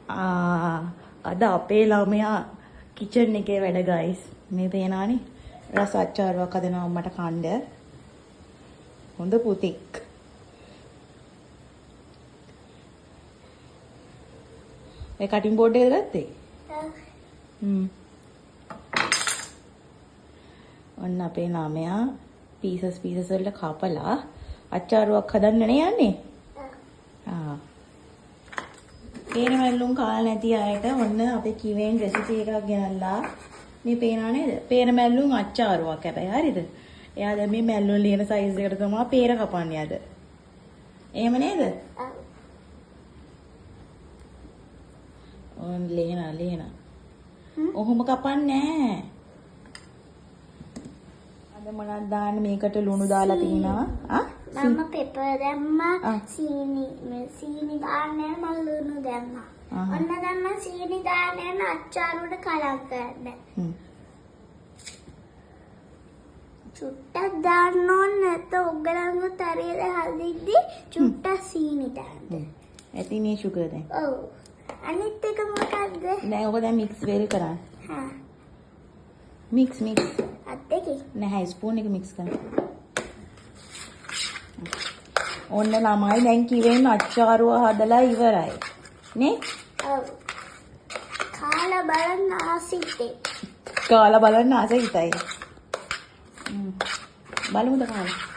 අද අපේ ළමයා කිචන් එකේ වැඩ ගයිස්. මේ පේනවනේ රස අච්චාරුවක් හදනවා අම්මට කණ්ඩ. හොඳ පුතෙක්. ඒ කටින් බෝඩ් එකද ගත්තේ? ඔන්න අපේ ළමයා පීසස් වලට කපලා අච්චාරුවක් හදන්න නේ යන්නේ. පේන මැල්ලුම් කාලා නැති අයට ඔන්න අපේ කිවෙන් රෙසිපි එකක් ගෙනල්ලා මේ පේනා නේද? පේන මැල්ලුම් අච්චාරුවක් හැබැයි හරිද? එයා දැන් මේ මැල්ලුම් ලියන සයිස් එකට තමයි පේර කපන්නේ අද. එහෙම නේද? ඔන්න ලියන. ඔහොම කපන්නේ නැහැ. අද මොනවද දාන්නේ මේකට ලුණු දාලා තිනවා? මම පෙපර් දැම්මා සීනි දාන්නේ මම ලුණු දැම්මා. ඔන්න දැන් මම සීනි දාන්නේ අච්චාරුවට කලක් ගන්න. චුට්ටක් දාන්න ඕන නැත්නම් ඔගලන්ගොත් හරියට හදිද්දි චුට්ටක් සීනි දාන්න. ඇති මේ සුගර් දැන්. ඔව්. අනිත් එක මොකක්ද? දැන් ඔක දැන් මික්ස් වෙල් කරන්න. හා. මික්ස්. අත් දෙකේ. නැහැ ස්පූන් එක මික්ස් කරන්න. ඔන්න ළමයි දැන් කිවෙන් අච්චාරුව හදලා ඉවරයි. නේ? ඔව්. කාලා බලන්න ආසිතේ. කාලා බලන්න ආසයි හිතයි. බලමුද කාලා?